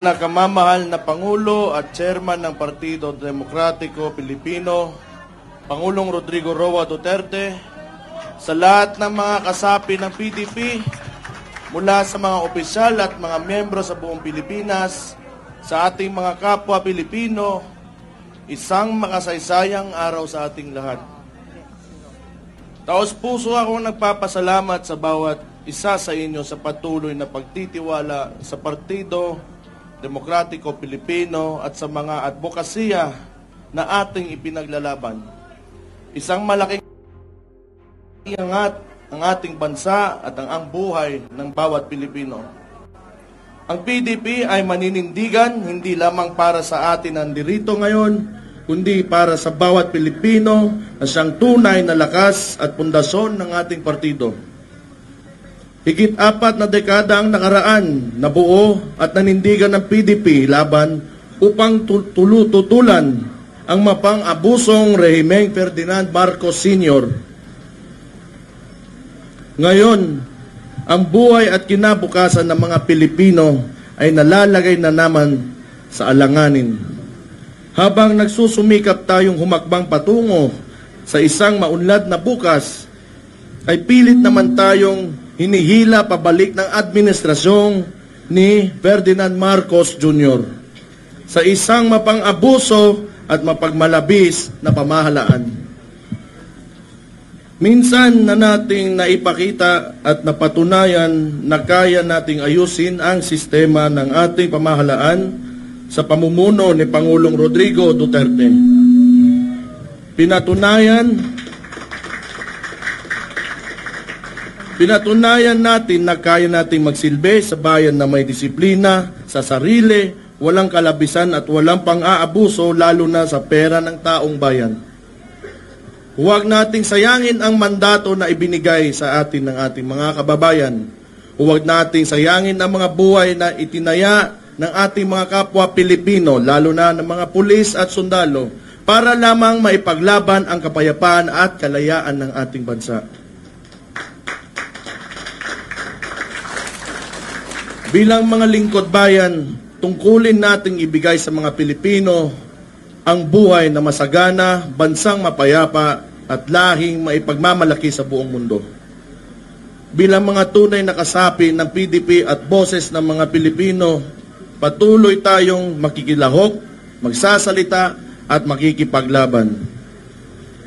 Nakamamahal na Pangulo at Chairman ng Partido Demokratiko Pilipino, Pangulong Rodrigo Roa Duterte, sa lahat ng mga kasapi ng PDP, mula sa mga opisyal at mga miyembro sa buong Pilipinas, sa ating mga kapwa Pilipino, isang makasaysayang araw sa ating lahat. Taos puso akong nagpapasalamat sa bawat isa sa inyo sa patuloy na pagtitiwala sa Partido Demokratiko Pilipino at sa mga advokasya na ating ipinaglalaban. Isang malaking iangat ang ating bansa at ang buhay ng bawat Pilipino. Ang PDP ay maninindigan hindi lamang para sa atin nandirito ngayon, kundi para sa bawat Pilipino na siyang tunay na lakas at pundasyon ng ating partido. Higit 4 na dekada ang nakaraan na buo at nanindigan ng PDP laban upang tutulan ang mapang-abusong rehimeng Ferdinand Marcos Sr. Ngayon, ang buhay at kinabukasan ng mga Pilipino ay nalalagay na naman sa alanganin. Habang nagsusumikap tayong humakbang patungo sa isang maunlad na bukas, ay pilit naman tayong hinihila pabalik ng administrasyong ni Ferdinand Marcos Jr. sa isang mapang-abuso at mapagmalabis na pamahalaan. Minsan na nating naipakita at napatunayan na kaya nating ayusin ang sistema ng ating pamahalaan sa pamumuno ni Pangulong Rodrigo Duterte. Pinatunayan natin na kaya nating magsilbi sa bayan na may disiplina, sa sarili, walang kalabisan at walang pang-aabuso lalo na sa pera ng taong bayan. Huwag nating sayangin ang mandato na ibinigay sa atin ng ating mga kababayan. Huwag nating sayangin ang mga buhay na itinaya ng ating mga kapwa Pilipino, lalo na ng mga pulis at sundalo, para lamang maipaglaban ang kapayapaan at kalayaan ng ating bansa. Bilang mga lingkod bayan, tungkulin nating ibigay sa mga Pilipino ang buhay na masagana, bansang mapayapa at lahing maipagmamalaki sa buong mundo. Bilang mga tunay na kasapi ng PDP at boses ng mga Pilipino, patuloy tayong makikilahok, magsasalita at makikipaglaban.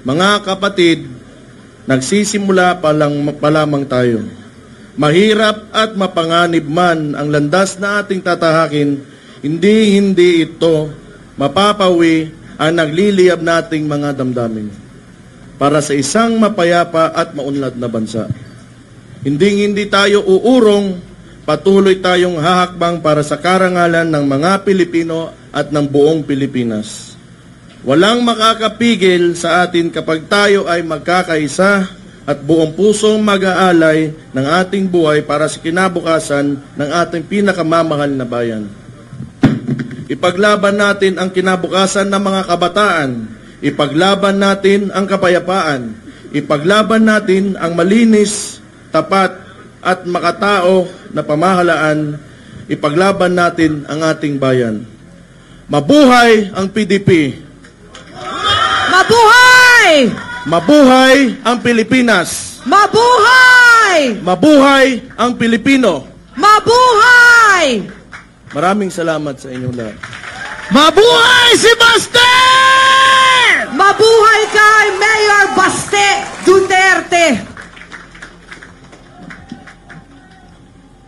Mga kapatid, nagsisimula pa lamang tayo. Mahirap at mapanganib man ang landas na ating tatahakin, hindi ito mapapawi ang nagliliyab nating mga damdamin para sa isang mapayapa at maunlad na bansa. Hindi tayo uurong, patuloy tayong hahakbang para sa karangalan ng mga Pilipino at ng buong Pilipinas. Walang makakapigil sa atin kapag tayo ay magkakaisa at buong pusong mag-aalay ng ating buhay para sa kinabukasan ng ating pinakamamahal na bayan. Ipaglaban natin ang kinabukasan ng mga kabataan. Ipaglaban natin ang kapayapaan. Ipaglaban natin ang malinis, tapat at makatao na pamahalaan. Ipaglaban natin ang ating bayan. Mabuhay ang PDP! Mabuhay! Mabuhay ang Pilipinas! Mabuhay! Mabuhay ang Pilipino! Mabuhay! Maraming salamat sa inyong lahat. Mabuhay si Baste! Mabuhay kay Mayor Baste Duterte!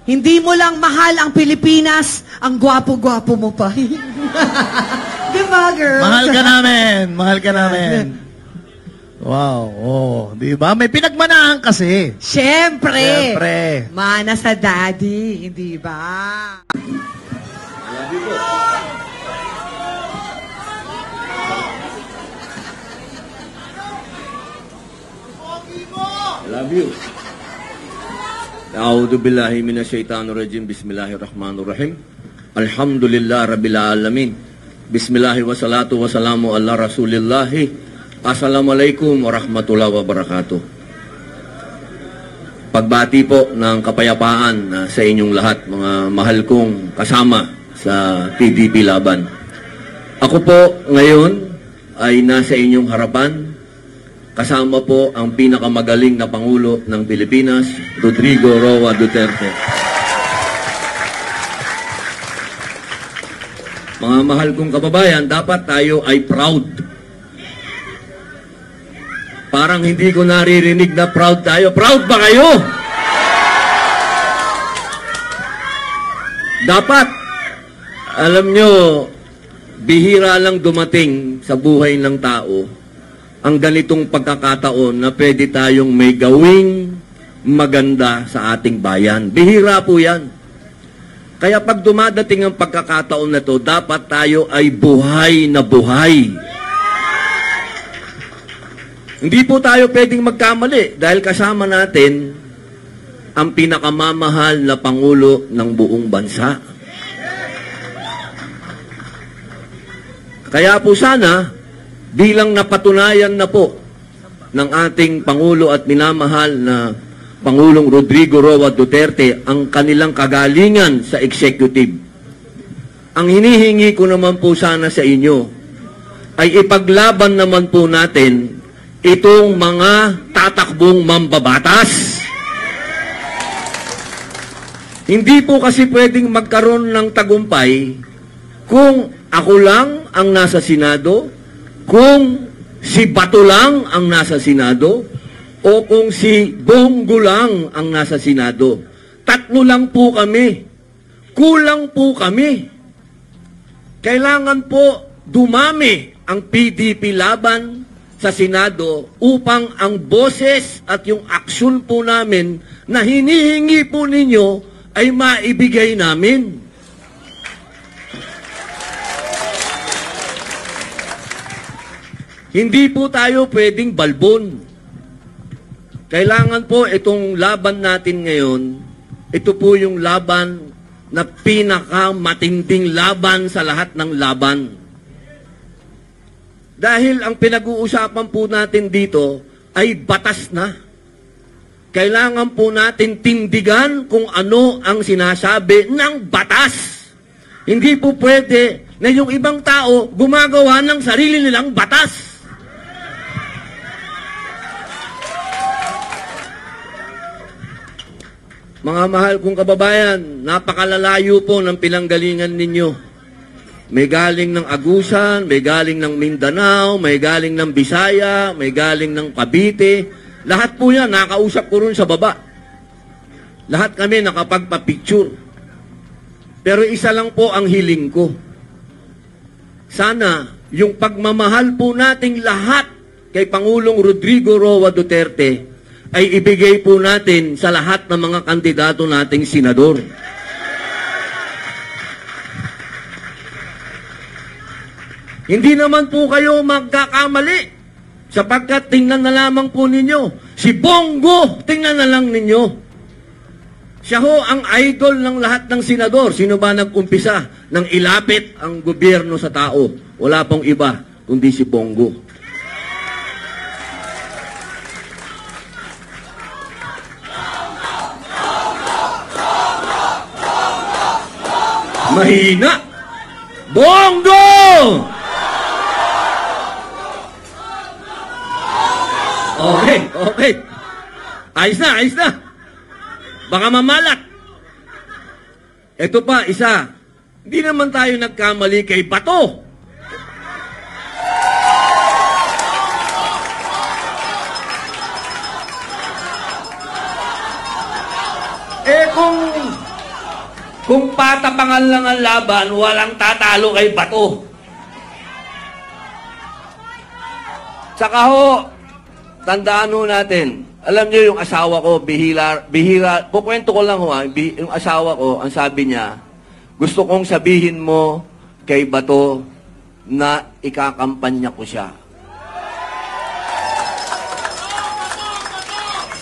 Hindi mo lang mahal ang Pilipinas, ang gwapo-gwapo mo pa. Di ba, girl? Mahal ka namin. Mahal ka namin. Wow. Oh, di ba? May pinagmanahan kasi. Siyempre. Siyempre. Mana sa daddy, hindi ba? I love you. A'udhu billahi minasyaitanir rajim. Bismillahirrahmanirrahim. Alhamdulillah rabbil alamin. Bismillahi wassalatu wassalamu ala rasulillahi. Assalamualaikum warahmatullahi wabarakatuh. Pagbati po ng kapayapaan sa inyong lahat, mga mahal kong kasama sa PDP Laban. Ako po ngayon ay nasa inyong harapan, kasama po ang pinakamagaling na Pangulo ng Pilipinas, Rodrigo Roa Duterte. Mga mahal kong kababayan, dapat tayo ay proud. Parang hindi ko naririnig na proud tayo. Proud ba kayo? Dapat, alam nyo, bihira lang dumating sa buhay ng tao ang ganitong pagkakataon na pwede tayong may gawing maganda sa ating bayan. Bihira po yan. Kaya pag dumadating ang pagkakataon na to, dapat tayo ay buhay na buhay. Hindi po tayo pwedeng magkamali dahil kasama natin ang pinakamamahal na Pangulo ng buong bansa. Kaya po sana, bilang napatunayan na po ng ating Pangulo at minamahal na Pangulong Rodrigo Roa Duterte ang kanilang kagalingan sa executive, ang hinihingi ko naman po sana sa inyo ay ipaglaban naman po natin itong mga tatakbong mambabatas. Hindi po kasi pwedeng magkaroon ng tagumpay kung ako lang ang nasa Senado, kung si Bato lang ang nasa Senado, o kung si Bongo lang ang nasa Senado. Tatlo lang po kami. Kulang po kami. Kailangan po dumami ang PDP Laban sa Senado upang ang boses at yung aksyon po namin na hinihingi po ninyo ay maibigay namin. Hindi po tayo pwedeng balbon. Kailangan po itong laban natin ngayon, ito po yung laban na pinakamatinding laban sa lahat ng laban. Dahil ang pinag-uusapan po natin dito ay batas na. Kailangan po natin tindigan kung ano ang sinasabi ng batas. Hindi po pwede na yung ibang tao gumagawa ng sarili nilang batas. Mga mahal kong kababayan, napakalalayo po ng pinanggalingan ninyo. May galing ng Agusan, may galing ng Mindanao, may galing ng Bisaya, may galing ng Cavite. Lahat po yan, nakausap ko rin sa baba. Lahat kami nakapagpa-picture. Pero isa lang po ang hiling ko. Sana, yung pagmamahal po nating lahat kay Pangulong Rodrigo Roa Duterte ay ibigay po natin sa lahat ng mga kandidato nating senador. Hindi naman po kayo magkakamali sapagkat tingnan na lamang po ninyo. Si Bongo, tingnan na lang ninyo. Siya ho ang idol ng lahat ng senador. Sino ba nag-umpisa ng ilapit ang gobyerno sa tao? Wala pong iba kundi si Bongo. Mahina! Bongo! Okay. Ayos na. Baka mamalat. Ito pa, isa. Hindi naman tayo nagkamali kay Bato. Kung patapangan lang ang laban, walang tatalo kay Bato. Tsaka ho, tandaan ho natin, alam niyo yung asawa ko, bihira, kukwento ko lang ho, yung asawa ko, ang sabi niya, gusto kong sabihin mo kay Bato na ikakampanya ko siya.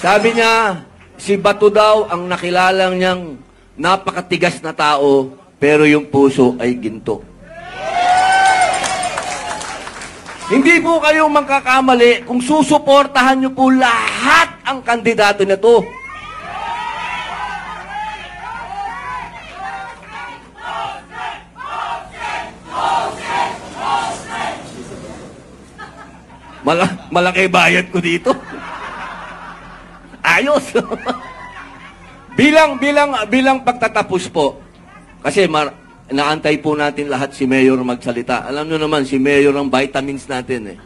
Sabi niya, si Bato daw ang nakilalang niyang napakatigas na tao, pero yung puso ay ginto. Hindi po kayo magkakamali kung susuportahan nyo po lahat ang kandidato na to. Malaki bayad ko dito. Ayos. bilang pagtatapos po, kasi naantay po natin lahat si Mayor magsalita. Alam nyo naman, si Mayor ang vitamins natin eh.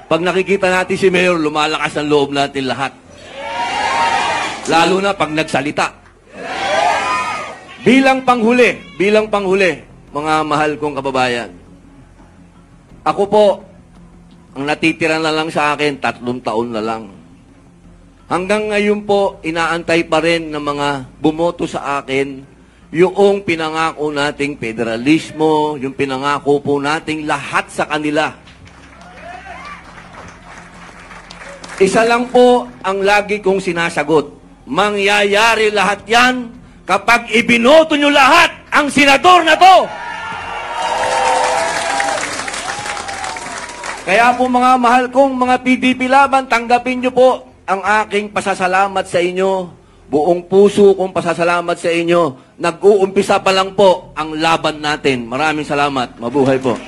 Pag nakikita natin si Mayor, lumalakas ang loob natin lahat. Lalo na pag nagsalita. Bilang panghuli, mga mahal kong kababayan. Ako po, ang natitira na lang sa akin, 3 taon na lang. Hanggang ngayon po, inaantay pa rin ng mga bumoto sa akin yung pinangako nating federalismo, yung pinangako po nating lahat sa kanila. Isa lang po ang lagi kong sinasagot. Mangyayari lahat yan kapag ibinoto nyo lahat ang senador na to. Kaya po mga mahal kong mga PDP laban, tanggapin nyo po ang aking pasasalamat sa inyo. Buong puso kong pasasalamat sa inyo. Nag-uumpisa pa lang po ang laban natin. Maraming salamat. Mabuhay po.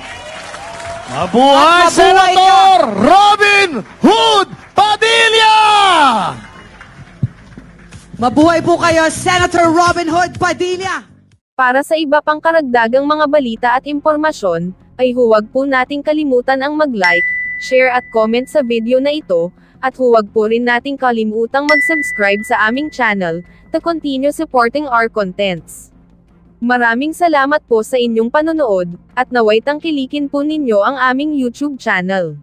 Mabuhay, At mabuhay Senator Robin Hood Padilla! Mabuhay po kayo, Senator Robin Hood Padilla! Para sa iba pang karagdagang mga balita at impormasyon, ay huwag po nating kalimutan ang mag-like, share at comment sa video na ito, at huwag po rin nating kalimutang mag-subscribe sa aming channel, to continue supporting our contents. Maraming salamat po sa inyong panonood, at naway tangkilikin po ninyo ang aming YouTube channel.